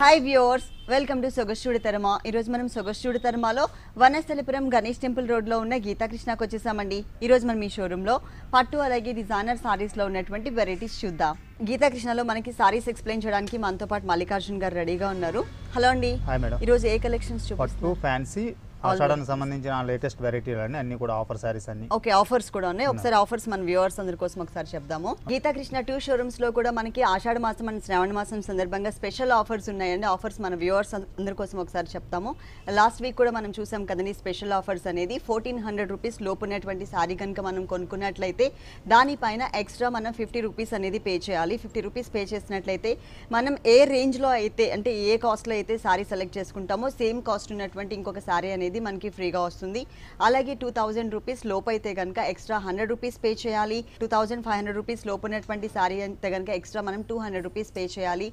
Hi viewers, welcome to Sogasu Chuda Tarama. ఈరోజు మనం సొగస్టూడి తరమలో వనస్థలిపురం గణేష్ టెంపుల్ రోడ్లో ఉన్న గీతాకృష్ణకి వచ్చేసామండి. ఈరోజు మనం ఈ షోరూంలో పట్టు అలాగే డిజైనర్ సారీస్లో ఉన్నటువంటి వెరైటీస్ చూద్దాం. గీతాకృష్ణలో మనకి సారీస్ ఎక్స్ప్లెయిన్ చేయడానికి మనతో పాటు మల్లికార్జున్ గారు రెడీగా ఉన్నారు. హలో అండి. Hi madam. ఈరోజు ఏ కలెక్షన్స్ చూపిస్తారు? పట్టు ఫ్యాన్సీ ఆషాఢానికి సంబంధించిన లేటెస్ట్ వెరైటీలు అన్ని కూడా ఆఫర్ సారీస్ అన్ని. ఓకే, ఆఫర్స్ కూడా ఉన్నాయి. ఒకసారి ఆఫర్స్ మన వ్యూవర్స్ అందరి కోసం ఒకసారి చెప్దాము. గీతాకృష్ణ 2 షోరూమ్స్ లో కూడా మనకి ఆషాఢ మాసం అండ్ శ్రావణ మాసం సందర్భంగా స్పెషల్ ఆఫర్స్ ఉన్నాయండి. ఆఫర్స్ మన వ్యూవర్స్ అందరి కోసం ఒకసారి చెప్తాము. లాస్ట్ వీక్ కూడా మనం చూసాం కదండి స్పెషల్ ఆఫర్స్ అనేది. 1400 రూపీస్ లోపు ఉన్నటువంటి సారీ కనుక మనం కొనుక్కున్నట్లయితే దానిపైన ఎక్స్ట్రా మనం 50 రూపీస్ అనేది పే చేయాలి. 50 రూపీస్ పే చేసినట్లయితే మనం ఏ రేంజ్లో అయితే అంటే ఏ కాస్ట్లో అయితే సారీ సెలెక్ట్ చేసుకుంటామో సేమ్ కాస్ట్ ఉన్నటువంటి ఇంకొక సారీ అనేది మనకి ఫ్రీగా వస్తుంది. అలాగే 2000 రూపీస్ లోపు అయితే కనుక ఎక్స్ట్రా 100 రూపీస్ పే చేయాలి. 2500 రూపీస్ లోపు ఉన్నటువంటి సారీ అయితే కనుక ఎక్స్ట్రా మనం 200 రూపీస్ పే చేయాలి.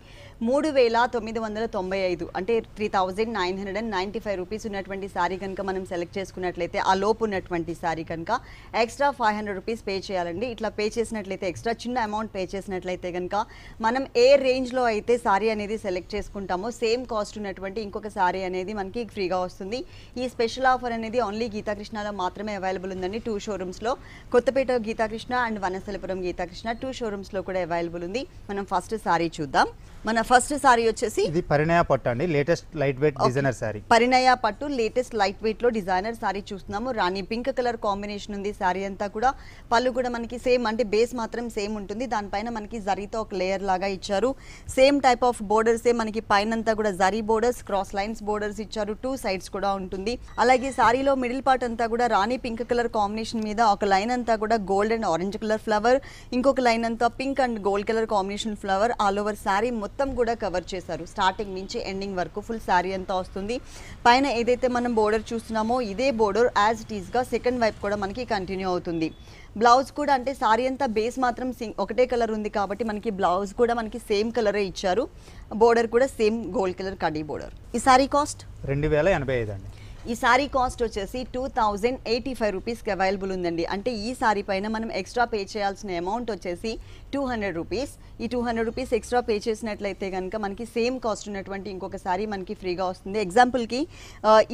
3995 అంటే 3995 రూపీస్ ఉన్నటువంటి సారీ కనుక మనం సెలెక్ట్ చేసుకున్నట్లయితే ఆ లోపు ఉన్నటువంటి సారీ కనుక ఎక్స్ట్రా 500 రూపీస్ పే చేయాలండి. ఇట్లా పే చేసినట్లయితే ఎక్స్ట్రా చిన్న అమౌంట్ పే చేసినట్లయితే కనుక మనం ఏ రేంజ్లో అయితే సారీ అనేది సెలెక్ట్ చేసుకుంటామో సేమ్ కాస్ట్ ఉన్నటువంటి ఇంకొక సారీ అనేది మనకి ఫ్రీగా వస్తుంది. ఈ స్పెషల్ ఆఫర్ అనేది ఓన్లీ గీతాకృష్ణలో మాత్రమే అవైలబుల్ ఉందండి. 2 షోరూమ్స్లో, కొత్తపేట గీతాకృష్ణ అండ్ వనస్థలిపురం గీతాకృష్ణ 2 షోరూమ్స్లో కూడా అవైలబుల్ ఉంది. మనం ఫస్ట్ సారీ చూద్దాం. మన ఫస్ట్ సారీ వచ్చేసి ఇది పరిణయ పట్టు అండి, latest light weight designer sari. Parinaya పట్టు లేటెస్ట్ లైట్ వెయిట్ లో డిజైనర్ సారీ చూస్తున్నాము. రాణి పింక్ కలర్ కాంబినేషన్ ఉంది సారీ అంతా కూడా. పళ్ళు కూడా మనకి సేమ్ అంటే బేస్ మాత్రం సేమ్ ఉంటుంది. దానిపైన మనకి జరీతో ఒక లేయర్ లాగా ఇచ్చారు. సేమ్ టైప్ ఆఫ్ బోర్డర్స్ మనకి పైన అంతా కూడా zari borders, cross lines borders ఇచ్చారు. 2 సైడ్స్ కూడా ఉంటుంది. అలాగే సారీలో మిడిల్ పార్ట్ అంతా కూడా రాణి పింక్ కలర్ కాంబినేషన్ మీద ఒక లైన్ అంతా కూడా gold and orange colour flower, ఇంకొక లైన్ అంతా pink and gold colour combination flower all over sorry మొత్తం కూడా కవర్ చేశారు. స్టార్టింగ్ నుంచి ఎండింగ్ వరకు ఫుల్ సారీ అంతా వస్తుంది. పైన ఏదైతే మనం బోర్డర్ చూస్తున్నామో ఇదే బోర్డర్ యాజ్ ఇట్ ఈస్ గా సెకండ్ వైపు కూడా మనకి కంటిన్యూ అవుతుంది. బ్లౌజ్ కూడా అంటే సారీ అంతా బేస్ మాత్రం ఒకటే కలర్ ఉంది కాబట్టి మనకి బ్లౌజ్ కూడా మనకి సేమ్ కలరే ఇచ్చారు. బోర్డర్ కూడా same gold colour khadi border. ఈ సారీ కాస్ట్ 2085 అండి. ఈ సారీ కాస్ట్ వచ్చేసి 2085 రూపీస్కి అవైలబుల్ ఉందండి. అంటే ఈ సారీ పైన మనం ఎక్స్ట్రా పే చేయాల్సిన అమౌంట్ వచ్చేసి 200 రూపీస్. ఈ 200 రూపీస్ ఎక్స్ట్రా పే చేసినట్లయితే కనుక మనకి సేమ్ కాస్ట్ ఉన్నటువంటి ఇంకొక సారీ మనకి ఫ్రీగా వస్తుంది. ఎగ్జాంపుల్కి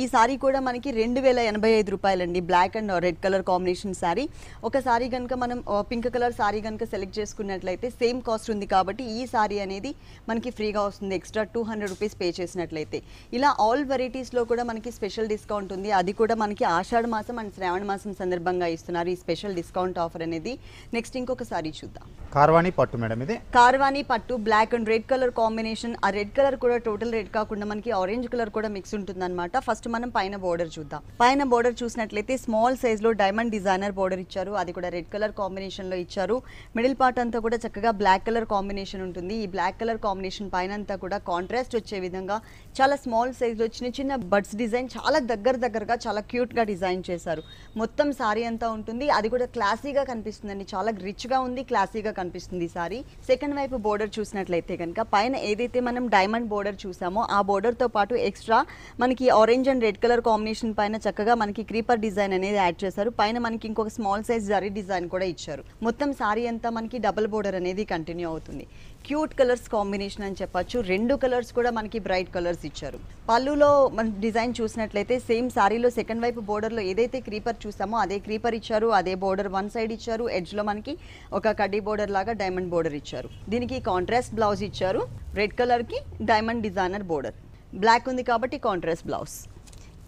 ఈ సారీ కూడా మనకి 2085 రూపాయలండి. Black and red colour combination sari. ఒక సారీ కనుక మనం పింక్ కలర్ సారీ కనుక సెలెక్ట్ చేసుకున్నట్లయితే సేమ్ కాస్ట్ ఉంది కాబట్టి ఈ సారీ అనేది మనకి ఫ్రీగా వస్తుంది ఎక్స్ట్రా 200 రూపీస్ పే చేసినట్లయితే. ఇలా ఆల్ వెరైటీస్లో కూడా మనకి స్పెషల్ డిస్కౌంట్ ఉంది. అది కూడా మనకి ఆషాఢ మాసం అండ్ శ్రావణ మాసం సందర్భంగా ఇస్తున్నారు ఈ స్పెషల్ డిస్కౌంట్ ఆఫర్ అనేది. నెక్స్ట్ ఇంకొక సారీ చూద్దాం. కార్వాణి పట్టు మేడం. ఇది కార్వాణి పట్టు black and red colour combination. ఆ రెడ్ కలర్ కూడా టోటల్ రెడ్ కాకుండా మనకి ఆరెంజ్ కలర్ కూడా మిక్స్ ఉంటుంది అనమాట. ఫస్ట్ మనం పైన బోర్డర్ చూద్దాం. పైన బోర్డర్ చూసినట్లయితే స్మాల్ సైజ్ లో డైమండ్ డిజైనర్ బోర్డర్ ఇచ్చారు. అది కూడా రెడ్ కలర్ కాంబినేషన్ లో ఇచ్చారు. మిడిల్ పార్ట్ అంతా కూడా చక్కగా బ్లాక్ కలర్ కాంబినేషన్ ఉంటుంది. ఈ బ్లాక్ కలర్ కాంబినేషన్ పైన అంతా కూడా కాంట్రాస్ట్ వచ్చే విధంగా చాలా స్మాల్ సైజ్ లో చిన్న చిన్న బర్డ్స్ డిజైన్ చాలా దగ్గరగా చాలా క్యూట్ గా డిజైన్ చేశారు. మొత్తం సారీ అంతా ఉంటుంది. అది కూడా క్లాసీగా కనిపిస్తుందండి. చాలా రిచ్ గా ఉంది, క్లాసీగా కనిపిస్తుంది ఈ సారీ. సెకండ్ వైపు బోర్డర్ చూసినట్లయితే కనుక పైన ఏదైతే మనం డైమండ్ బోర్డర్ చూసామో ఆ బోర్డర్ తో పాటు ఎక్స్ట్రా మనకి orange and red colour combination పైన చక్కగా మనకి క్రీపర్ డిజైన్ అనేది యాడ్ చేశారు. పైన మనకి ఇంకొక స్మాల్ సైజ్ జరీ డిజైన్ కూడా ఇచ్చారు. మొత్తం సారీ అంతా మనకి డబుల్ బోర్డర్ అనేది కంటిన్యూ అవుతుంది. క్యూట్ కలర్స్ కాంబినేషన్ అని చెప్పొచ్చు. 2 కలర్స్ కూడా మనకి బ్రైట్ కలర్స్ ఇచ్చారు. పళ్ళులో మన డిజైన్ చూసినట్లయితే సేమ్ సారీలో సెకండ్ వైపు బోర్డర్లో ఏదైతే క్రీపర్ చూసామో అదే క్రీపర్ ఇచ్చారు. అదే బోర్డర్ వన్ సైడ్ ఇచ్చారు. ఎడ్జ్లో మనకి ఒక కడ్డీ బోర్డర్ లాగా డైమండ్ బోర్డర్ ఇచ్చారు. దీనికి కాంట్రాస్ట్ బ్లౌజ్ ఇచ్చారు. రెడ్ కలర్కి డైమండ్ డిజైనర్ బోర్డర్, బ్లాక్ ఉంది కాబట్టి కాంట్రాస్ట్ బ్లౌజ్.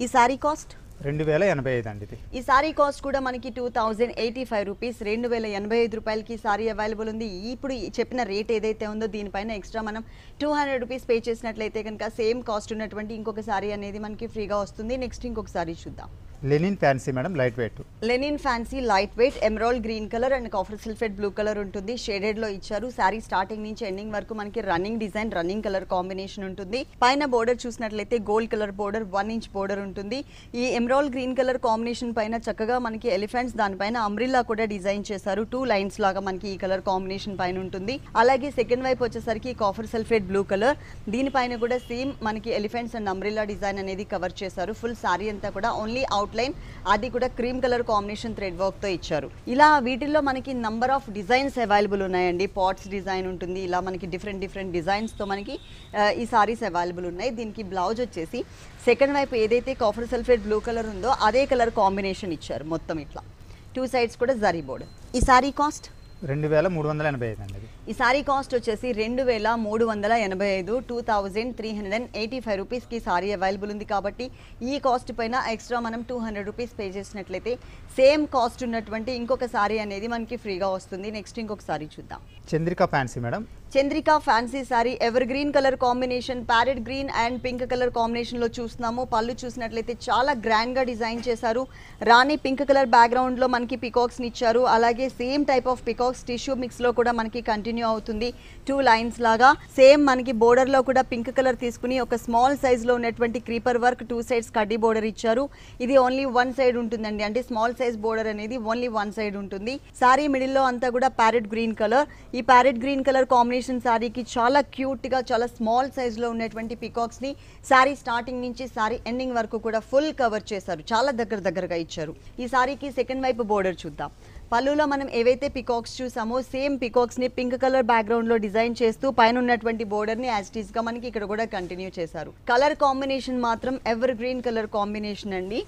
ఈ సారీ కాస్ట్ 2085 అండి. ఇది ఈ సారీ కాస్ట్ కూడా మనకి 2085 రూపీస్. 2085 రూపాయలకి సారీ అవైలబుల్ ఉంది. ఇప్పుడు చెప్పిన రేట్ ఏదైతే ఉందో దీనిపైన ఎక్స్ట్రా మనం 200 రూపీస్ పే చేసినట్లయితే కనుక సేమ్ కాస్ట్ ఉన్నటువంటి ఇంకొక సారీ అనేది మనకి ఫ్రీగా వస్తుంది. నెక్స్ట్ ఇంకొక సారీ చూద్దాం. Linen fancy madam, light weight. Linen fancy light weight emerald green colour and copper sulphate blue colour ఉంటుంది. షేడెడ్ లో ఇచ్చారు. సారీ స్టార్టింగ్ నుంచి ఎండింగ్ వరకు మనకి running design, running colour combination ఉంటుంది. పైన బోర్డర్ చూసినట్లయితే gold colour border 1 inch border ఉంటుంది. ఈ ఎమరాల్డ్ గ్రీన్ కలర్ కాంబినేషన్ పైన చక్కగా మనకి ఎలిఫెంట్స్, దానిపైన అంబ్రిల్లా కూడా డిజైన్ చేశారు. 2 లైన్స్ లాగా మనకి ఈ కలర్ కాంబినేషన్ పైన ఉంటుంది. అలాగే సెకండ్ వైపు వచ్చేసరికి కాఫర్ సల్ఫేట్ బ్లూ కలర్. దీనిపైన కూడా సేమ్ మనకి ఎలిఫెంట్స్ అండ్ అంబ్రిల్లా డిజైన్ అనేది కవర్ చేశారు. ఫుల్ సారీ అంతా కూడా ఓన్లీ అవుట్ అవుట్లైన్, అది కూడా cream colour combination thread work తో ఇచ్చారు. ఇలా వీటిల్లో మనకి నంబర్ ఆఫ్ డిజైన్స్ అవైలబుల్ ఉన్నాయండి. పాట్స్ డిజైన్ ఉంటుంది, ఇలా మనకి డిఫరెంట్ డిజైన్స్ తో మనకి ఈ సారీస్ అవైలబుల్ ఉన్నాయి. దీనికి బ్లౌజ్ వచ్చేసి సెకండ్ వైపు ఏదైతే కాఫర్ సల్ఫేట్ బ్లూ కలర్ ఉందో అదే కలర్ కాంబినేషన్ ఇచ్చారు. మొత్తం ఇట్లా 2 sides కూడా జరీ బోర్డర్. ఈ సారీ కాస్ట్ 2385 అండి. ఈ సారీ కాస్ట్ వచ్చేసి 2385, 2385 రూపీస్కి సారీ అవైలబుల్ ఉంది. కాబట్టి ఈ కాస్ట్ పైన ఎక్స్ట్రా మనం 200 రూపీస్ పే చేసినట్లయితే సేమ్ కాస్ట్ ఉన్నటువంటి ఇంకొక సారీ అనేది మనకి ఫ్రీగా వస్తుంది. నెక్స్ట్ ఇంకొక సారీ చూద్దాం. Chandrika fancy madam. Chandrika fancy sorry ever green colour combination, parrot green and pink colour కాంబినేషన్లో చూస్తున్నాము. పళ్ళు చూసినట్లయితే చాలా గ్రాండ్గా డిజైన్ చేశారు. రాణి పింక్ కలర్ బ్యాక్గ్రౌండ్లో మనకి పికాక్స్ని ఇచ్చారు. అలాగే same type of peacocks tissue మిక్స్లో కూడా మనకి కంటిన్యూ అవుతుంది. 2 lines లాగా సేమ్ మనకి బోర్డర్లో కూడా పింక్ కలర్ తీసుకుని ఒక స్మాల్ సైజ్లో ఉన్నటువంటి క్రీపర్ వర్క్ 2 sides కడ్డీ బోర్డర్ ఇచ్చారు. ఇది ఓన్లీ 1 side ఉంటుందండి, అంటే స్మాల్ సైజ్ బోర్డర్ అనేది ఓన్లీ 1 side ఉంటుంది. సారీ మిడిల్లో అంతా కూడా ప్యారెట్ గ్రీన్ కలర్. ఈ ప్యారెట్ గ్రీన్ కలర్ కాంబినేషన్ సారీకి చాలా క్యూట్గా చాలా స్మాల్ సైజ్లో ఉన్నటువంటి పికాక్స్ని సారీ స్టార్టింగ్ నుంచి సారీ ఎండింగ్ వరకు కూడా ఫుల్ కవర్ చేశారు. చాలా దగ్గరగా ఇచ్చారు. ఈ సారీకి సెకండ్ వైపు బోర్డర్ చూద్దాం. పళ్ళులో మనం ఏవైతే పికాక్స్ చూసామో సేమ్ పికాక్స్ని పింక్ కలర్ బ్యాక్గ్రౌండ్లో డిజైన్ చేస్తూ పైన ఉన్నటువంటి బోర్డర్ని యాజ్ ఇట్ ఈస్గా మనకి ఇక్కడ కూడా కంటిన్యూ చేశారు. కలర్ కాంబినేషన్ మాత్రం ఎవర్ గ్రీన్ కలర్ కాంబినేషన్ అండి.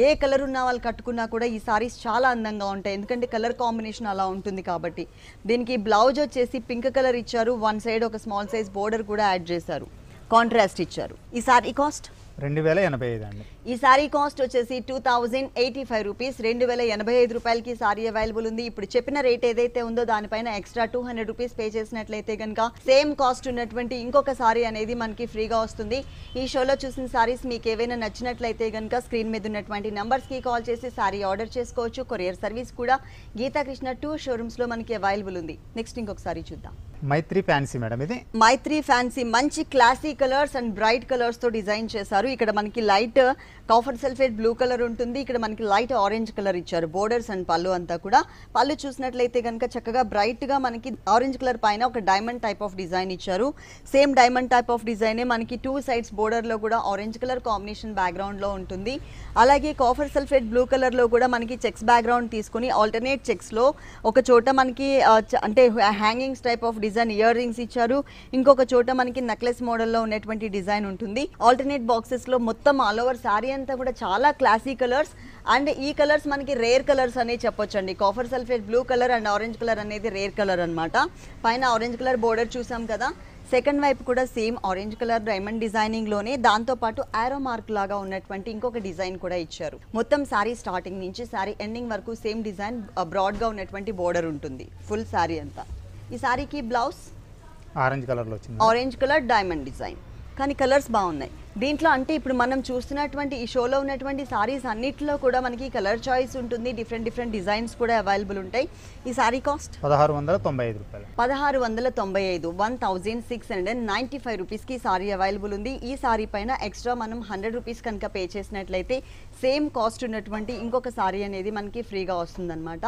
ఏ కలర్ ఉన్న వాళ్ళు కట్టుకున్నా కూడా ఈ సారీస్ చాలా అందంగా ఉంటాయి, ఎందుకంటే కలర్ కాంబినేషన్ అలా ఉంటుంది కాబట్టి. దీనికి బ్లౌజ్ వచ్చేసి పింక్ కలర్ ఇచ్చారు. 1 side ఒక స్మాల్ సైజ్ బోర్డర్ కూడా యాడ్ చేశారు, కాంట్రాస్ట్ ఇచ్చారు. ఈ సారీ కాస్ట్ 2085 అండి. ఈ సారీ కాస్ట్ వచ్చేసి 2085 రూపీస్. 2085 రూపాయలకి సారీ అవైలబుల్ ఉంది. ఇప్పుడు చెప్పిన రేట్ ఏదైతే ఉందో దానిపైన ఎక్స్ట్రా 200 రూపీస్ పే చేసినట్లయితే కనుక సేమ్ కాస్ట్ ఉన్నటువంటి ఇంకొక సారీ అనేది మనకి ఫ్రీగా వస్తుంది. ఈ షోలో చూసిన సారీస్ మీకు ఏవైనా నచ్చినట్లయితే కనుక స్క్రీన్ మీద ఉన్నటువంటి నంబర్స్కి కాల్ చేసి సారీ ఆర్డర్ చేసుకోవచ్చు. కొరియర్ సర్వీస్ కూడా గీతాకృష్ణ 2 showrooms మనకి అవైలబుల్ ఉంది. నెక్స్ట్ ఇంకొక సారీ చూద్దాం. Maitri fancy madam. ఇది మైత్రి ఫ్యాన్సీ మంచి classy colours and bright colours తో డిజైన్ చేశారు. ఇక్కడ మనకి light copper sulphate blue colour ఉంటుంది, ఇక్కడ మనకి లైట్ ఆరెంజ్ కలర్ ఇచ్చారు. బోర్డర్స్ అండ్ పళ్ళు అంతా కూడా. పళ్ళు చూసినట్లయితే కనుక చక్కగా బ్రైట్ గా మనకి ఆరెంజ్ కలర్ పైన ఒక డైమండ్ టైప్ ఆఫ్ డిజైన్ ఇచ్చారు. సేమ్ డైమండ్ టైప్ ఆఫ్ డిజైనే మనకి 2 sides బోర్డర్ లో కూడా ఆరెంజ్ కలర్ కాంబినేషన్ బ్యాక్గ్రౌండ్ లో ఉంటుంది. అలాగే కాఫర్ సల్ఫేట్ బ్లూ కలర్ లో కూడా మనకి చెక్స్ బ్యాక్గ్రౌండ్ తీసుకుని ఆల్టర్నేట్ చెక్స్ లో ఒక చోట మనకి అంటే hangings type of design ear rings ఇచ్చారు. ఇంకొక చోట మనకి నెక్లెస్ మోడల్లో ఉన్నటువంటి డిజైన్ ఉంటుంది. ఆల్టర్నేట్ బాక్సెస్ లో మొత్తం ఆల్ ఓవర్ సారీ అంతా కూడా చాలా క్లాసీ కలర్స్. అండ్ ఈ కలర్స్ మనకి రేర్ కలర్స్ అనే చెప్పొచ్చండి. Copper sulphate blue colour and orange colour అనేది రేర్ కలర్ అన్నమాట. పైన ఆరెంజ్ కలర్ బోర్డర్ చూసాం కదా, సెకండ్ వైపు కూడా same orange colour diamond designing లోనే దాంతో పాటు ఆరో మార్క్ లాగా ఉన్నటువంటి ఇంకొక డిజైన్ కూడా ఇచ్చారు. మొత్తం సారీ స్టార్టింగ్ నుంచి సారీ ఎండింగ్ వరకు సేమ్ డిజైన్ బ్రాడ్ గా ఉన్నటువంటి బోర్డర్ ఉంటుంది ఫుల్ సారీ అంతా. ఈ సారీకి బ్లౌజ్ ఆరెంజ్ కలర్లో వచ్చింది. ఆరెంజ్ కలర్ డైమండ్ డిజైన్, కానీ కలర్స్ బాగున్నాయి దీంట్లో. అంటే ఇప్పుడు మనం చూస్తున్నటువంటి ఈ షోలో ఉన్నటువంటి సారీస్ అన్నిట్లో కూడా మనకి కలర్ చాయిస్ ఉంటుంది, డిఫరెంట్ డిజైన్స్ కూడా అవైలబుల్ ఉంటాయి. ఈ సారీ కాస్ట్ 1695 రూపాయలు. 1695, 1695 రూపీస్కి సారీ అవైలబుల్ ఉంది. ఈ సారీ పైన ఎక్స్ట్రా మనం 100 రూపీస్ కనుక పే చేసినట్లయితే సేమ్ కాస్ట్ ఉన్నటువంటి ఇంకొక సారీ అనేది మనకి ఫ్రీగా వస్తుందన్నమాట.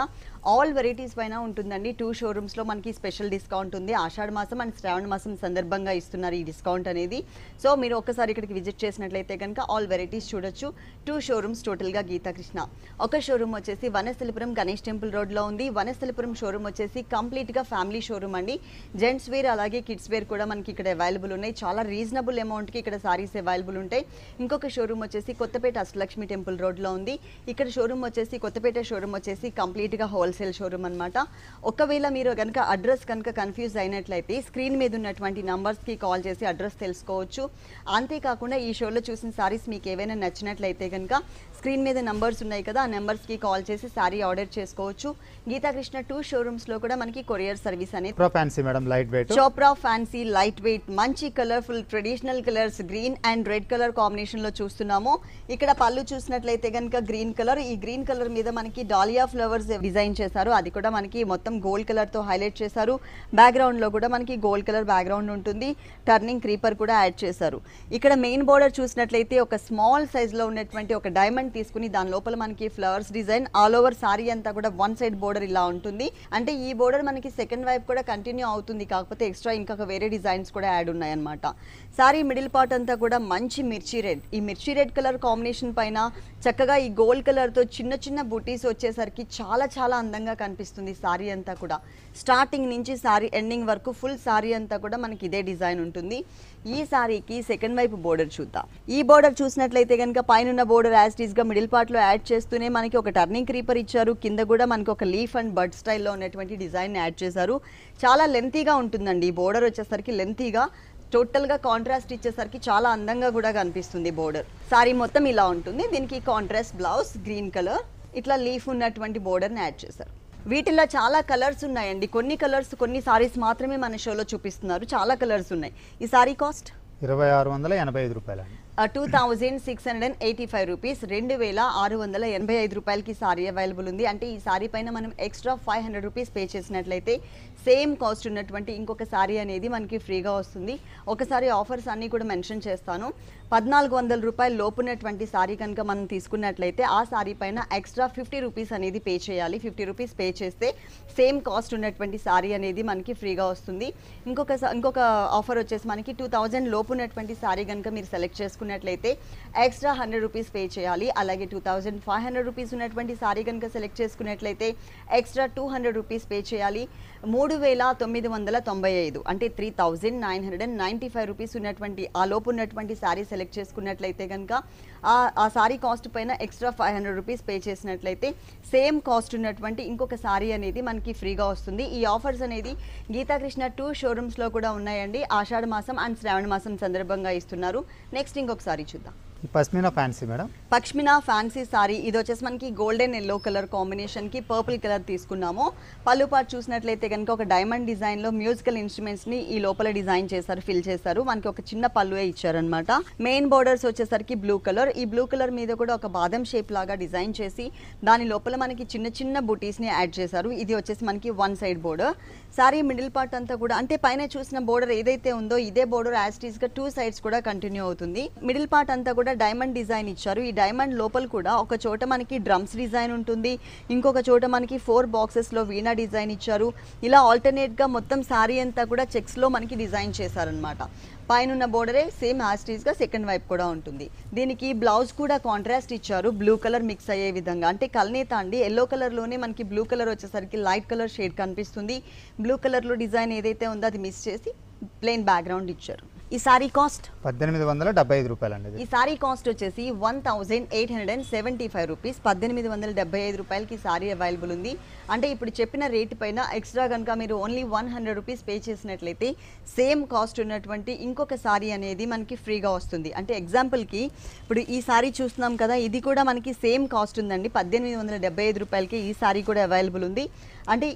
ఆల్ వెరైటీస్ పైన ఉంటుందండి. 2 showrooms మనకి స్పెషల్ డిస్కౌంట్ ఉంది. ఆషాఢ మాసం అండ్ శ్రావణ మాసం సందర్భంగా ఇస్తున్నారు ఈ డిస్కౌంట్ అనేది. సో మీరు ఒక్కసారి ఇక్కడికి విజిట్ చేసినట్లయితే కనుక ఆల్ వెరైటీస్ చూడొచ్చు. 2 showrooms టోటల్గా గీతాకృష్ణ. ఒక షోరూమ్ వచ్చేసి వనస్థలిపురం గణేష్ టెంపుల్ రోడ్లో ఉంది. వనస్థలిపురం షోరూమ్ వచ్చేసి కంప్లీట్గా ఫ్యామిలీ షోరూమ్ అండి. జెంట్స్ వేర్ అలాగే కిడ్స్ వేర్ కూడా మనకి ఇక్కడ అవైలబుల్ ఉన్నాయి. చాలా రీజనబుల్ అమౌంట్కి ఇక్కడ సారీస్ అవైలబుల్ ఉంటాయి. ఇంకొక షోరూమ్ వచ్చేసి కొత్తపేట అష్టలక్ష్మి టెంపుల్ రోడ్లో ఉంది. ఇక్కడ షోరూమ్ వచ్చేసి కొత్తపేట షోరూమ్ వచ్చేసి కంప్లీట్గా హోల్సేల్ షోరూమ్ అనమాట. ఒకవేళ మీరు కనుక అడ్రస్ కనుక కన్ఫ్యూజ్ అయినట్లయితే స్క్రీన్ మీద ఉన్నటువంటి నంబర్స్కి కాల్ చేసి అడ్రస్ తెలుసుకోవచ్చు. అంతేకాకుండా ఈ షోలో చూసిన సారీస్ మీకు ఏవైనా నచ్చినట్లయితే కనుక స్క్రీన్ మీద నంబర్స్ ఉన్నాయి కదా, ఆ నెంబర్స్కి కాల్ చేసి సారీ ఆర్డర్ చేసుకోవచ్చు. గీతాకృష్ణ 2 showrooms కూడా మనకి కొరియర్ సర్వీస్ అనేది. Fancy madam light weight. Chopra fancy light weight మంచి colourful traditional colours green and red colour combination లో చూస్తున్నాము. ఇక్కడ పళ్ళు చూసినట్లయితే కనుక గ్రీన్ కలర్, ఈ గ్రీన్ కలర్ మీద మనకి డాలియా ఫ్లవర్స్ డిజైన్ చేశారు. అది కూడా మనకి మొత్తం గోల్డ్ కలర్ తో హైలైట్ చేశారు. బ్యాక్గ్రౌండ్ లో కూడా మనకి గోల్డ్ కలర్ బ్యాక్గ్రౌండ్ ఉంటుంది. టర్నింగ్ క్రీపర్ కూడా యాడ్ చేశారు. ఇక్కడ మెయిన్ మెయిన్ బోర్డర్ చూసినట్లయితే ఒక స్మాల్ సైజ్ లో ఉన్నటువంటి ఒక డైమండ్ తీసుకుని దాని లోపల మనకి flowers design all over sorry అంతా కూడా వన్ సైడ్ బోర్డర్ ఇలా ఉంటుంది. అంటే ఈ బోర్డర్ మనకి సెకండ్ వైపు కూడా కంటిన్యూ అవుతుంది, కాకపోతే ఎక్స్ట్రా ఇంకా వేరే డిజైన్స్ కూడా యాడ్ ఉన్నాయన్నమాట. సారీ మిడిల్ పార్ట్ అంతా కూడా మంచి మిర్చి రెడ్, ఈ మిర్చి రెడ్ కలర్ కాంబినేషన్ పైన చక్కగా ఈ గోల్డ్ కలర్ తో చిన్న చిన్న బూటీస్ వచ్చేసరికి చాలా చాలా అందంగా కనిపిస్తుంది. సారీ అంతా కూడా స్టార్టింగ్ నుంచి సారీ ఎండింగ్ వరకు ఫుల్ సారీ అంతా కూడా మనకి ఇదే డిజైన్ ఉంటుంది. ఈ సారీకి సెకండ్ వైపు బోర్డర్ చూద్దాం. ఈ బోర్డర్ చూసినట్లయితే కనుక పైన బోర్డర్ యాజ్ ఇట్ ఈస్ గా మిడిల్ పార్ట్ లో యాడ్ చేస్తూనే మనకి ఒక టర్నింగ్ క్రీపర్ ఇచ్చారు. కింద కూడా మనకి ఒక లీఫ్ అండ్ బర్డ్ స్టైల్లో ఉన్నటువంటి డిజైన్ యాడ్ చేశారు. చాలా లెంతీగా ఉంటుందండి ఈ బోర్డర్ వచ్చేసరికి, లెంతీగా టోటల్ గా కాంట్రాస్ట్ ఇచ్చేసరికి చాలా అందంగా కూడా కనిపిస్తుంది బోర్డర్. సారీ మొత్తం ఇలా ఉంటుంది. దీనికి కాంట్రాస్ట్ బ్లౌజ్ గ్రీన్ కలర్, ఇట్లా లీఫ్ ఉన్నటువంటి బోర్డర్ని యాడ్ చేశారు. వీటిల్లో చాలా కలర్స్ ఉన్నాయండి. కొన్ని కలర్స్ కొన్ని సారీస్ మాత్రమే మన షోలో చూపిస్తున్నారు, చాలా కలర్స్ ఉన్నాయి. ఈ సారీ కాస్ట్ 2685 రూపాయలు. 2685 రూపీస్, 2685 రూపాయలకి సారీ అవైలబుల్ ఉంది. అంటే ఈ సారీ పైన మనం ఎక్స్ట్రా 500 రూపీస్ పే చేసినట్లయితే సేమ్ కాస్ట్ ఉన్నటువంటి ఇంకొక సారీ అనేది మనకి ఫ్రీగా వస్తుంది. ఒకసారి ఆఫర్స్ అన్నీ కూడా మెన్షన్ చేస్తాను. 1400 రూపాయల లోపున్నటువంటి సారీ కనుక మనం తీసుకున్నట్లయితే ఆ సారీ పైన ఎక్స్ట్రా 50 రూపీస్ అనేది పే చేయాలి. 50 రూపీస్ పే చేస్తే సేమ్ కాస్ట్ ఉన్నటువంటి సారీ అనేది మనకి ఫ్రీగా వస్తుంది. ఇంకొక ఆఫర్ వచ్చేసి మనకి 2000 లోపు ఉన్నటువంటి సారీ కనుక మీరు సెలెక్ట్ చేసుకున్నట్లయితే ఎక్స్ట్రా 100 రూపీస్ పే చేయాలి. అలాగే 2500 రూపీస్ ఉన్నటువంటి సారీ కనుక సెలెక్ట్ చేసుకున్నట్లయితే ఎక్స్ట్రా 200 రూపీస్ పే చేయాలి. 3995 అంటే 3995 రూపీస్ ఉన్నటువంటి ఆ లోపు ఉన్నటువంటి సారీ సెలెక్ట్ చేసుకున్నట్లయితే కనుక ఆ సారీ కాస్ట్ పైన ఎక్స్ట్రా 500 రూపీస్ పే చేసినట్లయితే సేమ్ కాస్ట్ ఉన్నటువంటి ఇంకొక సారీ అనేది మనకి ఫ్రీగా వస్తుంది. ఈ ఆఫర్స్ అనేది గీతాకృష్ణ 2 షోరూమ్స్లో కూడా ఉన్నాయండి. ఆషాఢ మాసం అండ్ శ్రావణ మాసం సందర్భంగా ఇస్తున్నారు. నెక్స్ట్ ఇంకొకసారి చూద్దాం. Pashmina fancy madam, pashmina fancy sorry. ఇది వచ్చేసి మనకి గోల్డెన్ ఎల్లో కలర్ కాంబినేషన్ కి పర్పుల్ కలర్ తీసుకున్నాము. పళ్ళు పార్ట్ చూసినట్లయితే కనుక ఒక డైమండ్ డిజైన్ లో మ్యూజికల్ ఇన్స్ట్రుమెంట్స్ ని ఈ లోపల డిజైన్ చేశారు, ఫిల్ చేశారు. మనకి ఒక చిన్న పళ్ళువే ఇచ్చారనమాట. మెయిన్ బోర్డర్స్ వచ్చేసరికి బ్లూ కలర్, ఈ బ్లూ కలర్ మీద కూడా ఒక బాదం షేప్ లాగా డిజైన్ చేసి దాని లోపల మనకి చిన్న చిన్న బుటీస్ ని యాడ్ చేశారు. ఇది వచ్చేసి మనకి one side border. Sorry middle part అంతా కూడా అంటే పైన చూసిన బోర్డర్ ఏదైతే ఉందో ఇదే బోర్డర్ యాజ్ ఇట్ ఈస్ గా 2 సైడ్స్ కూడా కంటిన్యూ అవుతుంది. మిడిల్ పార్ట్ అంతా కూడా డైమండ్ డిజైన్ ఇచ్చారు. ఈ డైమండ్ లోపల కూడా ఒక చోట మనకి డ్రమ్స్ డిజైన్ ఉంటుంది, ఇంకొక చోట మనకి 4 బాక్సెస్ లో వీణా డిజైన్ ఇచ్చారు. ఇలా ఆల్టర్నేట్ గా మొత్తం సారీ అంతా కూడా చెక్స్ లో మనకి డిజైన్ చేశారనమాట. పైన బోర్డరే సేమ్ యాస్టీస్ గా సెకండ్ వైపు కూడా ఉంటుంది. దీనికి బ్లౌజ్ కూడా కాంట్రాస్ట్ ఇచ్చారు, బ్లూ కలర్ మిక్స్ అయ్యే విధంగా. అంటే కల్నేత అండి, ఎల్లో కలర్ లోనే మనకి బ్లూ కలర్ వచ్చేసరికి లైట్ కలర్ షేడ్ కనిపిస్తుంది. బ్లూ కలర్ లో డిజైన్ ఏదైతే ఉందో అది మిక్స్ చేసి ప్లెయిన్ బ్యాక్గ్రౌండ్ ఇచ్చారు. ఈ సారీ కాస్ట్ 1875 రూపాయలండి. ఈ సారీ కాస్ట్ వచ్చేసి 1875 రూపీస్, 1875 రూపాయలకి సారీ అవైలబుల్ ఉంది. అంటే ఇప్పుడు చెప్పిన రేట్ పైన ఎక్స్ట్రా కనుక మీరు ఓన్లీ 100 రూపీస్ పే చేసినట్లయితే సేమ్ కాస్ట్ ఉన్నటువంటి ఇంకొక సారీ అనేది మనకి ఫ్రీగా వస్తుంది. అంటే ఎగ్జాంపుల్కి ఇప్పుడు ఈ సారీ చూస్తున్నాం కదా, ఇది కూడా మనకి సేమ్ కాస్ట్ ఉందండి. 1875 రూపాయలకి ఈ సారీ కూడా అవైలబుల్ ఉంది. అంటే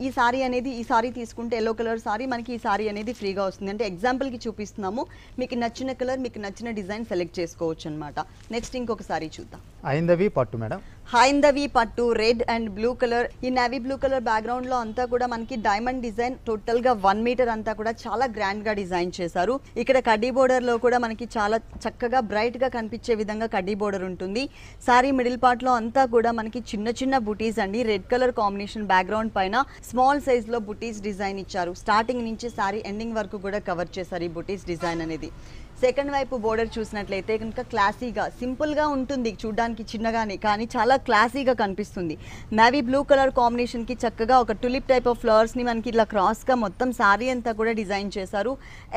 ఈ సారీ అనేది ఈ సారీ తీసుకుంటే ఎల్లో కలర్ సారీ మనకి ఈ సారీ అనేది ఫ్రీగా వస్తుంది. అంటే ఎగ్జాంపుల్కి చూపిస్తున్నాము, మీకు నచ్చిన కలర్ మీకు నచ్చిన డిజైన్ సెలెక్ట్ చేసుకోవచ్చు అనమాట. నెక్స్ట్ ఇంకొక సారీ చూద్దాం. హైందవి పట్టు మేడం, హైందవి పట్టు రెడ్ అండ్ బ్లూ కలర్. ఈ నేవీ బ్లూ కలర్ బ్యాక్గ్రౌండ్ లో అంతా కూడా మనకి డైమండ్ డిజైన్ టోటల్ గా 1 మీటర్ అంతా కూడా చాలా గ్రాండ్ గా డిజైన్ చేశారు. ఇక్కడ కడ్డీ బోర్డర్ లో కూడా మనకి చాలా చక్కగా బ్రైట్ గా కనిపించే విధంగా కడ్డీ బోర్డర్ ఉంటుంది. సారీ మిడిల్ పార్ట్ లో అంతా కూడా మనకి చిన్న చిన్న బుటీస్ అండి. రెడ్ కలర్ కాంబినేషన్ బ్యాక్గ్రౌండ్ పైన స్మాల్ సైజ్ లో బుటీస్ డిజైన్ ఇచ్చారు. స్టార్టింగ్ నుంచి సారీ ఎండింగ్ వరకు కూడా కవర్ చేశారు ఈ బుటీస్ డిజైన్ అనేది. సెకండ్ వైపు బోర్డర్ చూసినట్లయితే కనుక క్లాసీగా సింపుల్గా ఉంటుంది, చూడడానికి చిన్నగానే కానీ చాలా క్లాసీగా కనిపిస్తుంది. నేవీ బ్లూ కలర్ కాంబినేషన్కి చక్కగా ఒక టులిప్ టైప్ ఆఫ్ ఫ్లవర్స్ని మనకి ఇట్లా క్రాస్గా మొత్తం సారీ అంతా కూడా డిజైన్ చేశారు.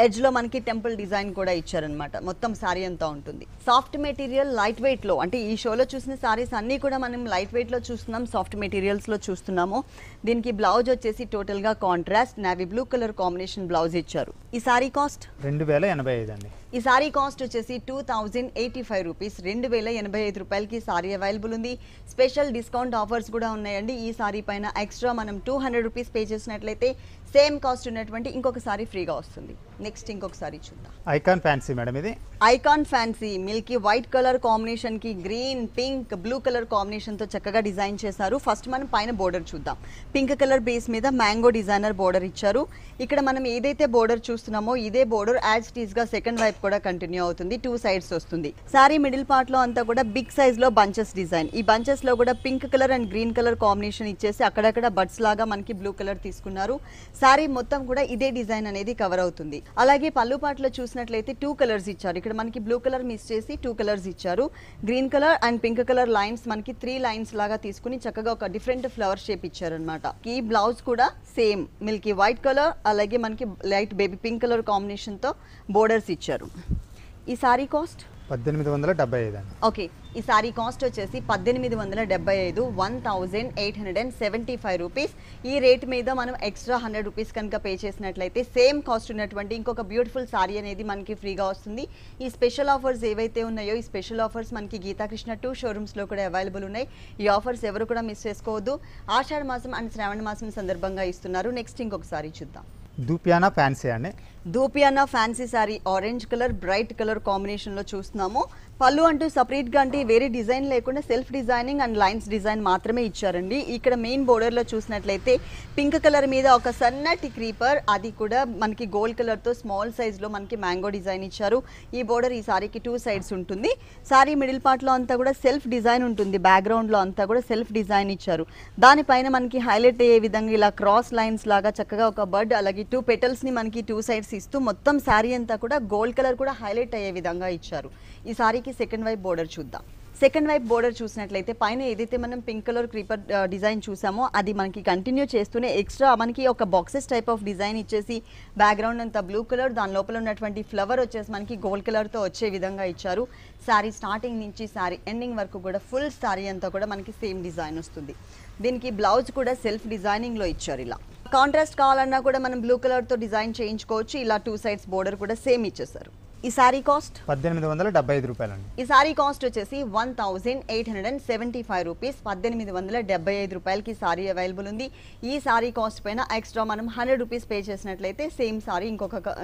ఎడ్జ్లో మనకి టెంపుల్ డిజైన్ కూడా ఇచ్చారనమాట. మొత్తం సారీ అంతా ఉంటుంది. సాఫ్ట్ మెటీరియల్ లైట్ వెయిట్లో, అంటే ఈ షోలో చూసిన సారీస్ అన్నీ కూడా మనం లైట్ వెయిట్లో చూస్తున్నాం, సాఫ్ట్ మెటీరియల్స్లో చూస్తున్నాము. దీనికి బ్లౌజ్ వచ్చేసి టోటల్గా contrast navy blue colour combination blouse ఇచ్చారు. ఈ సారీ కాస్ట్ 2085 అండి. ఈ సారీ కాస్ట్ వచ్చేసి 2085 రూపీస్, 2085 రూపాయలకి సారీ అవైలబుల్ ఉంది. స్పెషల్ డిస్కౌంట్ ఆఫర్స్ కూడా ఉన్నాయండి. ఈ సారీ పైన ఎక్స్ట్రా మనం 200 రూపీస్ పే చేసినట్లయితే సేమ్ కాస్ట్ ఉన్నటువంటి ఇంకొక సారీ ఫ్రీగా వస్తుంది. నెక్స్ట్ ఇంకొక సారీ చూద్దాం. ఐకాన్ ఫ్యాన్సీ మేడం ఇది. Icon fancy milky white colour combination కి green pink blue colour combination తో చక్కగా డిజైన్ చేశారు. ఫస్ట్ మనం పైన బోర్డర్ చూద్దాం. పింక్ కలర్ బేస్ మీద మ్యాంగో డిజైనర్ బోర్డర్ ఇచ్చారు. ఇక్కడ మనం ఏదైతే బోర్డర్ చూస్తున్నామో ఇదే బోర్డర్ యాజ్ టీజ్ గా సెకండ్ వైపు కూడా కంటిన్యూ అవుతుంది. 2 సైడ్స్ వస్తుంది. సారీ మిడిల్ పార్ట్ లో అంతా కూడా బిగ్ సైజ్ లో బంచెస్ డిజైన్. ఈ బంచెస్ లో కూడా pink colour and green colour combination ఇచ్చేసి అక్కడక్కడ బడ్స్ లాగా మనకి బ్లూ కలర్ తీసుకున్నారు. సారీ మొత్తం కూడా ఇదే డిజైన్ అనేది కవర్ అవుతుంది. అలాగే పళ్ళు పాటలో చూసినట్లయితే 2 కలర్స్ ఇచ్చారు. ఇక్కడ మనకి బ్లూ కలర్ మిస్ చేసి 2 కలర్స్ ఇచ్చారు. Green colour and pink colour lines మనకి 3 లైన్స్ లాగా తీసుకుని చక్కగా ఒక డిఫరెంట్ ఫ్లవర్ షేప్ ఇచ్చారు అనమాట. ఈ బ్లౌజ్ కూడా సేమ్ మిల్కీ వైట్ కలర్ అలాగే మనకి light baby pink colour combination తో బోర్డర్స్ ఇచ్చారు. ఈ సారీ కాస్ట్ 1875 అండి. ఓకే, ఈ సారీ కాస్ట్ వచ్చేసి 1875, 1875 రూపీస్. ఈ రేట్ మీద మనం ఎక్స్ట్రా 100 రూపీస్ కనుక పే చేసినట్లయితే సేమ్ కాస్ట్ ఉన్నటువంటి ఇంకొక బ్యూటిఫుల్ సారీ అనేది మనకి ఫ్రీగా వస్తుంది. ఈ స్పెషల్ ఆఫర్స్ ఏవైతే ఉన్నాయో ఈ స్పెషల్ ఆఫర్స్ మనకి గీతాకృష్ణ 2 షోరూమ్స్లో కూడా అవైలబుల్ ఉన్నాయి. ఈ ఆఫర్స్ ఎవరు కూడా మిస్ చేసుకోవద్దు. ఆషాఢ మాసం అండ్ శ్రావణ మాసం సందర్భంగా ఇస్తున్నారు. నెక్స్ట్ ఇంకొక సారీ చూద్దాం. దూపియానా ఫ్యాన్సీ అండి. Dupion fancy sari orange colour bright colour combination లో చూస్తున్నాము. పళ్ళు అంటూ సపరేట్ గా అంటే వేరే డిజైన్ లేకుండా self designing and lines design మాత్రమే ఇచ్చారండి. ఇక్కడ మెయిన్ బోర్డర్ లో చూసినట్లయితే పింక్ కలర్ మీద ఒక సన్నటి క్రీపర్, అది కూడా మనకి గోల్డ్ కలర్ తో స్మాల్ సైజ్ లో మనకి మ్యాంగో డిజైన్ ఇచ్చారు. ఈ బోర్డర్ ఈ సారీకి 2 సైడ్స్ ఉంటుంది. సారీ మిడిల్ పార్ట్ లో అంతా కూడా సెల్ఫ్ డిజైన్ ఉంటుంది. బ్యాక్గ్రౌండ్ లో అంతా కూడా సెల్ఫ్ డిజైన్ ఇచ్చారు. దానిపైన మనకి హైలైట్ అయ్యే విధంగా ఇలా క్రాస్ లైన్స్ లాగా చక్కగా ఒక బర్డ్ అలాగే 2 పెటల్స్ ని మనకి 2 సైడ్స్ ఇస్తూ మొత్తం శారీ అంతా కూడా గోల్డ్ కలర్ కూడా హైలైట్ అయ్యే విధంగా ఇచ్చారు. ఈ సారీకి సెకండ్ వైపు బోర్డర్ చూద్దాం. సెకండ్ వైపు బోర్డర్ చూసినట్లయితే పైన ఏదైతే మనం పింక్ కలర్ క్రీపర్ డిజైన్ చూసామో అది మనకి కంటిన్యూ చేస్తూనే ఎక్స్ట్రా మనకి ఒక బాక్సెస్ టైప్ ఆఫ్ డిజైన్ ఇచ్చేసి బ్యాక్గ్రౌండ్ అంతా బ్లూ కలర్, దాని లోపల ఉన్నటువంటి ఫ్లవర్ వచ్చేసి మనకి గోల్డ్ కలర్తో వచ్చే విధంగా ఇచ్చారు. శారీ స్టార్టింగ్ నుంచి శారీ ఎండింగ్ వరకు కూడా ఫుల్ శారీ అంతా కూడా మనకి సేమ్ డిజైన్ వస్తుంది. దీనికి బ్లౌజ్ కూడా సెల్ఫ్ డిజైనింగ్లో ఇచ్చారు. ఇలా కాంట్రాస్ట్ కావాలన్నా కూడా మనం బ్లూ కలర్తో డిజైన్ చేయించుకోవచ్చు. ఇలా 2 సైడ్స్ బోర్డర్ కూడా సేమ్ ఇచ్చేసారు. ఈ సారీ కాస్ట్ 1875 రూపాయలండి. ఈ సారీ కాస్ట్ వచ్చేసి 1875 రూపీస్. 1875 రూపాయలకి సారీ అవైలబుల్ ఉంది. ఈ సారీ కాస్ట్ పైన ఎక్స్ట్రా మనం 100 రూపీస్ పే చేసినట్లయితే సేమ్ సారీ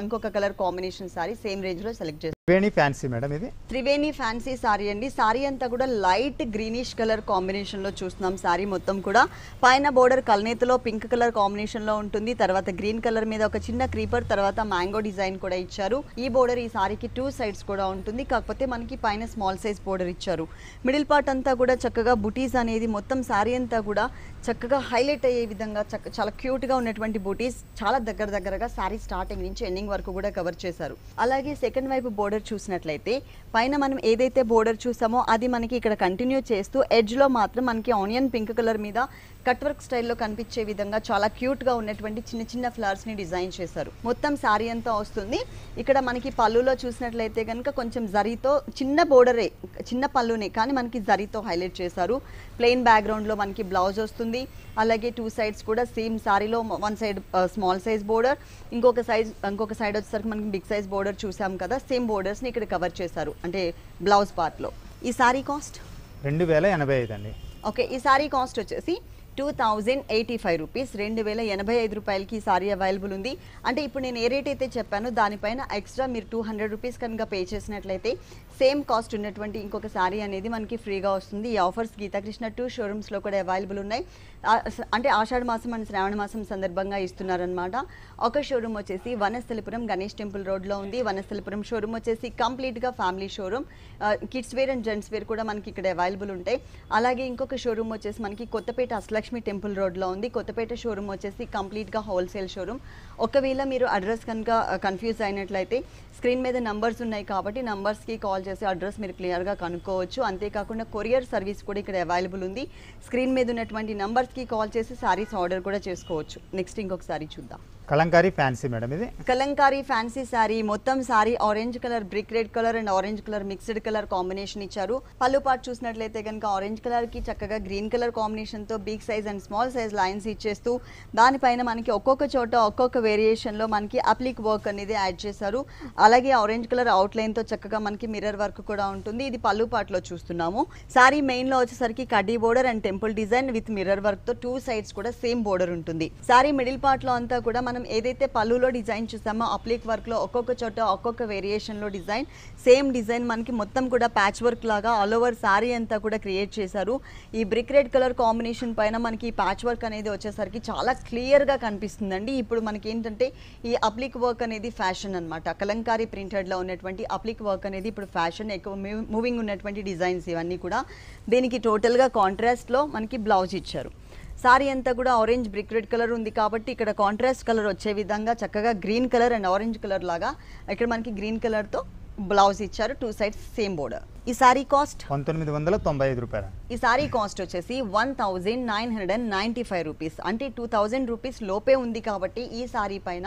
ఇంకొక colour combination sorry same range లో సెలెక్ట్ చేస్తాం. త్రివేణి ఫ్యాన్సీ మేడం ఇది. త్రివేణి ఫ్యాన్సీ సారీ అండి. సారీ అంతా కూడా లైట్ గ్రీనిష్ కలర్ కాంబినేషన్ లో చూస్తున్నాం. సారీ మొత్తం కూడా పైన బోర్డర్ కల్నేతలో పింక్ కలర్ కాంబినేషన్ లో ఉంటుంది. తర్వాత గ్రీన్ కలర్ మీద ఒక చిన్న క్రీపర్, తర్వాత మ్యాంగో డిజైన్ కూడా ఇచ్చారు. ఈ బోర్డర్ ఈ సారీకి 2 సైడ్స్ కూడా ఉంటుంది. కాకపోతే మనకి పైన స్మాల్ సైజ్ బోర్డర్ ఇచ్చారు. మిడిల్ పార్ట్ అంతా కూడా చక్కగా బుటీస్ అనేది మొత్తం సారీ అంతా కూడా చక్కగా హైలైట్ అయ్యే విధంగా చాలా క్యూట్ గా ఉన్నటువంటి బూటీస్ చాలా దగ్గరగా సారీ స్టార్టింగ్ నుంచి ఎండింగ్ వరకు కూడా కవర్ చేశారు. అలాగే సెకండ్ వైపు బోర్డర్ చూసినట్లయితే పైన మనం ఏదైతే బోర్డర్ చూసామో అది మనకి ఇక్కడ కంటిన్యూ చేస్తూ ఎడ్జ్ లో మాత్రం మనకి ఆనియన్ పింక్ కలర్ మీద కట్ వర్క్ స్టైల్లో కనిపించే విధంగా చాలా క్యూట్ గా ఉన్నటువంటి చిన్న చిన్న ఫ్లవర్స్ ని డిజైన్ చేశారు. మొత్తం సారీ అంతా వస్తుంది. ఇక్కడ మనకి పళ్ళులో చూసినట్లయితే కనుక కొంచెం జరీతో చిన్న బోర్డరే, చిన్న పళ్ళునే కానీ మనకి జరీతో హైలైట్ చేశారు. ప్లెయిన్ బ్యాక్గ్రౌండ్ లో మనకి బ్లౌజ్ వస్తుంది. అలాగే 2 సైడ్స్ కూడా సేమ్ సారీలో 1 సైడ్ స్మాల్ సైజ్ బోర్డర్, ఇంకొక సైడ్ వచ్చేసరికి మనకి బిగ్ సైజ్ బోర్డర్ చూసాం కదా, సేమ్ బోర్డర్స్ ని ఇక్కడ కవర్ చేశారు అంటే బ్లౌజ్ పార్ట్ లో. ఈ సారీ కాస్ట్ 2085 అండి. ఓకే, ఈ సారీ కాస్ట్ వచ్చేసి 2085 రూపీస్. 2085 రూపాయలకి ఈ సారీ అవైలబుల్ ఉంది. అంటే ఇప్పుడు నేను ఏ రేట్ అయితే చెప్పానో దానిపైన ఎక్స్ట్రా మీరు 200 రూపీస్ కనుక పే చేసినట్లయితే సేమ్ కాస్ట్ ఉన్నటువంటి ఇంకొక సారీ అనేది మనకి ఫ్రీగా వస్తుంది. ఈ ఆఫర్స్ గీతాకృష్ణ 2 షోరూమ్స్లో కూడా అవైలబుల్ ఉన్నాయి. అంటే ఆషాఢ మాసం అండ్ శ్రావణ మాసం సందర్భంగా ఇస్తున్నారనమాట. ఒక షోరూమ్ వచ్చేసి వనస్థలిపురం గణేష్ టెంపుల్ రోడ్లో ఉంది. వనస్థలిపురం షోరూమ్ వచ్చేసి కంప్లీట్గా family showroom. Kids wear and gents wear కూడా మనకి ఇక్కడ అవైలబుల్ ఉంటాయి. అలాగే ఇంకొక షోరూమ్ వచ్చేసి మనకి కొత్తపేట అష్టలక్ష్మి టెంపుల్ రోడ్లో ఉంది. కొత్తపేట షోరూమ్ వచ్చేసి కంప్లీట్గా హోల్సేల్ షోరూమ్. ఒకవేళ మీరు అడ్రస్ కనుక కన్ఫ్యూజ్ అయినట్లయితే స్క్రీన్ మీద నంబర్స్ ఉన్నాయి కాబట్టి నంబర్స్కి కాల్ చేసి అడ్రస్ మీరు క్లియర్గా కనుక్కోవచ్చు. అంతేకాకుండా కొరియర్ సర్వీస్ కూడా ఇక్కడ అవైలబుల్ ఉంది. స్క్రీన్ మీద ఉన్నటువంటి నంబర్స్కి కాల్ చేసి శారీస్ ఆర్డర్ కూడా చేసుకోవచ్చు. నెక్స్ట్ ఇంకొక సారీ చూద్దాం. కలంకారీ ఫ్యాన్సీ మేడం ఇది. కలంకారీ ఫ్యాన్సీ శారీ. మొత్తం sari orange colour, brick red colour and orange colour mixed colour combination ఇచ్చారు. పళ్ళు పార్ట్ చూసినట్లయితే కనుక ఆరెంజ్ కలర్ కి చక్కగా గ్రీన్ కలర్ కాంబినేషన్ తో big size and small size lines ఇచ్చేస్తూ దానిపైన మనకి ఒక్కొక్క చోట ఒక్కొక్క వేరియేషన్ లో మనకి అప్లిక్ వర్క్ అనేది యాడ్ చేశారు. అలాగే ఆరెంజ్ కలర్ అవుట్ లైన్ తో చక్కగా మనకి మిర్రర్ వర్క్ కూడా ఉంటుంది. ఇది పళ్ళు పార్ట్ లో చూస్తున్నాము. శారీ మెయిన్ లో వచ్చేసరికి కడ్డీ border and temple design with mirror work తో 2 సైడ్స్ కూడా సేమ్ బోర్డర్ ఉంటుంది. శారీ మిడిల్ పార్ట్ లో అంతా కూడా మనం మనం ఏదైతే పళ్ళులో డిజైన్ చూసామో అప్లిక్ వర్క్లో ఒక్కొక్క చోట ఒక్కొక్క వేరియేషన్లో డిజైన్, సేమ్ డిజైన్ మనకి మొత్తం కూడా ప్యాచ్ వర్క్ లాగా ఆల్ ఓవర్ శారీ అంతా కూడా క్రియేట్ చేశారు. ఈ బ్రిక్ రెడ్ కలర్ కాంబినేషన్ పైన మనకి ఈ ప్యాచ్ వర్క్ అనేది వచ్చేసరికి చాలా క్లియర్గా కనిపిస్తుందండి. ఇప్పుడు మనకి ఏంటంటే ఈ అప్లిక్ వర్క్ అనేది ఫ్యాషన్ అనమాట. కలంకారీ ప్రింటెడ్లో ఉన్నటువంటి అప్లిక్ వర్క్ అనేది ఇప్పుడు ఫ్యాషన్, ఎక్కువ మూవింగ్ ఉన్నటువంటి డిజైన్స్ ఇవన్నీ కూడా. దీనికి టోటల్గా కాంట్రాస్ట్లో మనకి బ్లౌజ్ ఇచ్చారు. సారీ అంతా కూడా ఆరెంజ్ బ్రిక్ రెడ్ కలర్ ఉంది కాబట్టి ఇక్కడ కాంట్రాస్ట్ కలర్ వచ్చే విధంగా చక్కగా green colour and orange colour లాగా ఇక్కడ మనకి గ్రీన్ కలర్తో బ్లౌజ్ ఇచ్చారు. 2 సైడ్స్ సేమ్ బోర్డర్. ఈ సారీ కాస్ట్ 1995 రూపాయలు. ఈ సారీ కాస్ట్ వచ్చేసి 1995 రూపీస్, అంటే 2000 రూపీస్ లోపే ఉంది కాబట్టి ఈ సారీ పైన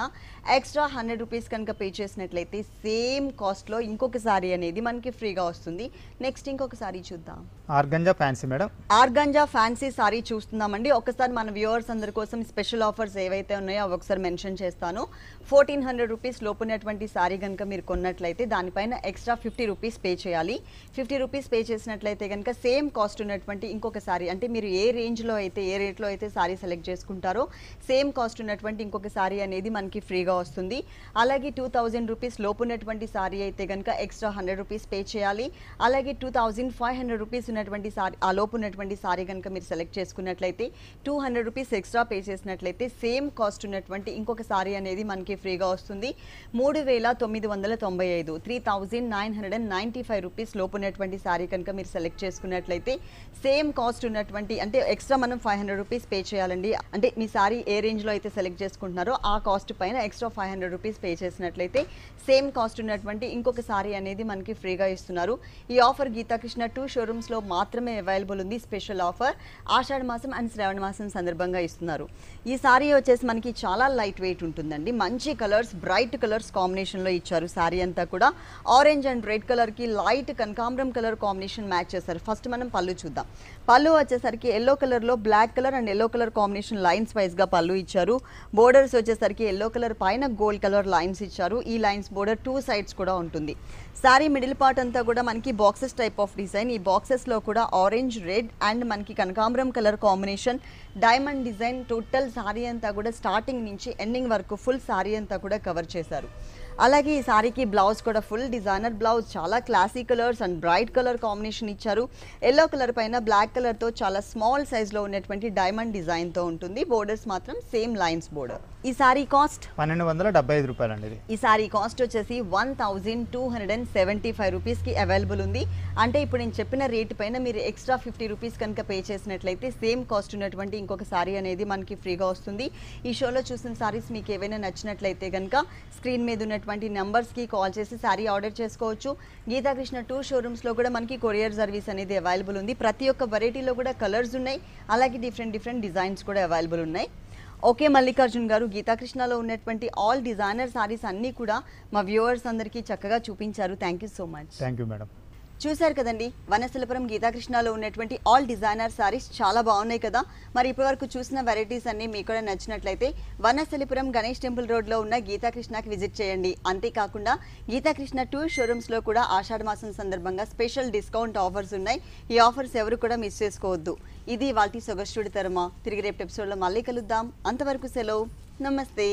ఎక్స్ట్రా 100 రూపీస్ కనుక పే చేసినట్లయితే సేమ్ కాస్ట్లో ఇంకొక సారీ అనేది మనకి ఫ్రీగా వస్తుంది. నెక్స్ట్ ఇంకొక సారీ చూద్దాం. Organza fancy madam. Organza fancy sorry చూస్తున్నామండి. ఒకసారి మన వ్యూవర్స్ అందరి కోసం స్పెషల్ ఆఫర్స్ ఏవైతే ఉన్నాయో అవి ఒకసారి మెన్షన్ చేస్తాను. 1400 రూపీస్ లోపున్నటువంటి సారీ కనుక మీరు కొన్నట్లయితే దానిపైన ఎక్స్ట్రా 50 రూపీస్ పే చేయాలి. 50 రూపీస్ పే చేసినట్లయితే కనుక సేమ్ కాస్ట్ ఉన్నటువంటి ఇంకొక సారీ, అంటే మీరు ఏ రేంజ్లో అయితే ఏ రేట్లో అయితే సారీ సెలెక్ట్ చేసుకుంటారో సేమ్ కాస్ట్ ఉన్నటువంటి ఇంకొక సారీ అనేది మనకి ఫ్రీగా వస్తుంది. అలాగే 2000 రూపీస్ లోపు ఉన్నటువంటి సారీ అయితే కనుక ఎక్స్ట్రా 100 రూపీస్ పే చేయాలి. అలాగే 2500 రూపీస్ ఉన్నటువంటి సారీ, ఆ లోపు ఉన్నటువంటి సారీ కనుక మీరు సెలెక్ట్ చేసుకున్నట్లయితే 200 రూపీస్ ఎక్స్ట్రా పే చేసినట్లయితే సేమ్ కాస్ట్ ఉన్నటువంటి ఇంకొక సారీ అనేది మనకి ఫ్రీగా వస్తుంది. 3995 3995 రూపీస్ లోపు ఉన్నటువంటి సారీ కనుక మీరు సెలెక్ట్ చేసుకున్నట్లయితే సేమ్ కాస్ట్ ఉన్నటువంటి, అంటే ఎక్స్ట్రా మనం 500 రూపీస్ పే చేయాలండి. అంటే మీ సారీ ఏ రేంజ్లో అయితే సెలెక్ట్ చేసుకుంటున్నారో ఆ కాస్ట్ పైన ఎక్స్ట్రా 500 రూపీస్ పే చేసినట్లయితే సేమ్ కాస్ట్ ఉన్నటువంటి ఇంకొక సారీ అనేది మనకి ఫ్రీగా ఇస్తున్నారు. ఈ ఆఫర్ గీతాకృష్ణ 2 షోరూమ్స్లో మాత్రమే అవైలబుల్ ఉంది. స్పెషల్ ఆఫర్ ఆషాఢ మాసం అండ్ శ్రావణ మాసం సందర్భంగా ఇస్తున్నారు. ఈ సారీ వచ్చేసి మనకి చాలా లైట్ వెయిట్ ఉంటుందండి. మంచి కలర్స్, బ్రైట్ కలర్స్ కాంబినేషన్లో ఇచ్చారు. సారీ అంతా కూడా ఆరెంజ్ అండ్ రెడ్ కలర్కి లైట్ కనకాంబరం కలర్ కాంబినేషన్ మ్యాచ్ చేశారు. ఫస్ట్ మనం పళ్ళు చూద్దాం. పళ్ళు వచ్చేసరికి ఎల్లో కలర్లో black colour and yellow colour combination lines వైజ్గా పళ్ళు ఇచ్చారు. బోర్డర్స్ వచ్చేసరికి ఎల్లో కలర్ పైన గోల్డ్ కలర్ లైన్స్ ఇచ్చారు. ఈ లైన్స్ బోర్డర్ 2 సైడ్స్ కూడా ఉంటుంది. సారీ మిడిల్ పార్ట్ అంతా కూడా మనకి బాక్సెస్ టైప్ ఆఫ్ డిజైన్. ఈ బాక్సెస్లో కూడా ఆరెంజ్, రెడ్ అండ్ మనకి కనకాంబరం colour combination diamond design. Total sorry అంతా కూడా స్టార్టింగ్ నుంచి ఎండింగ్ వరకు ఫుల్ సారీ అంతా కూడా కవర్ చేశారు. అలాగే ఈ సారీకి బ్లౌజ్ కూడా ఫుల్ డిజైనర్ బ్లౌజ్, చాలా classy colours and bright colour combination ఇచ్చారు. ఎల్లో కలర్ పైన బ్లాక్ కలర్తో చాలా స్మాల్ సైజ్లో ఉన్నటువంటి డైమండ్ డిజైన్తో ఉంటుంది. బోర్డర్స్ మాత్రం సేమ్ లైన్స్ బోర్డర్. ఈ సారీ కాస్ట్ 1275 రూపాయలు అండి. ఈ సారీ కాస్ట్ వచ్చేసి 1275 రూపీస్కి అవైలబుల్ ఉంది. అంటే ఇప్పుడు నేను చెప్పిన రేటు పైన మీరు ఎక్స్ట్రా 50 రూపీస్ కనుక పే చేసినట్లయితే సేమ్ కాస్ట్ ఉన్నటువంటి ఇంకొక సారీ అనేది మనకి ఫ్రీగా వస్తుంది. ఈ షోలో చూసిన సారీస్ మీకు ఏవైనా నచ్చినట్లయితే కనుక స్క్రీన్ మీద ఉన్నటువంటి నెంబర్స్కి కాల్ చేసి సారీ ఆర్డర్ చేసుకోవచ్చు. గీతాకృష్ణ 2 షోరూమ్స్లో కూడా మనకి కొరియర్ సర్వీస్ అనేది అవైలబుల్ ఉంది. ప్రతి ఒక్క వెరైటీలో కూడా కలర్స్ ఉన్నాయి, అలాగే డిఫరెంట్ డిజైన్స్ కూడా అవైలబుల్ ఉన్నాయి. ఓకే మల్లికార్జున్ గారు, గీతాకృష్ణలో ఉన్నటువంటి ఆల్ డిజైనర్ సారీస్ అన్నీ కూడా మా వ్యూవర్స్ అందరికీ చక్కగా చూపించారు. Thank you so much. Thank you madam. చూశారు కదండి, వనస్థలిపురం గీతాకృష్ణలో ఉన్నటువంటి ఆల్ డిజైనర్ సారీస్ చాలా బాగున్నాయి కదా. మరి ఇప్పటివరకు చూసిన వెరైటీస్ అన్నీ మీకు కూడా నచ్చినట్లయితే వనస్థలిపురం గణేష్ టెంపుల్ రోడ్లో ఉన్న గీతాకృష్ణకి విజిట్ చేయండి. అంతేకాకుండా గీతాకృష్ణ 2 షోరూమ్స్లో కూడా ఆషాఢ మాసం సందర్భంగా స్పెషల్ డిస్కౌంట్ ఆఫర్స్ ఉన్నాయి. ఈ ఆఫర్స్ ఎవరు కూడా మిస్ చేసుకోవద్దు. ఇది వాటి సొగస్టుడి తరమా. తిరిగి రేపు ఎపిసోడ్లో మళ్ళీ కలుద్దాం. అంతవరకు సెలవు, నమస్తే.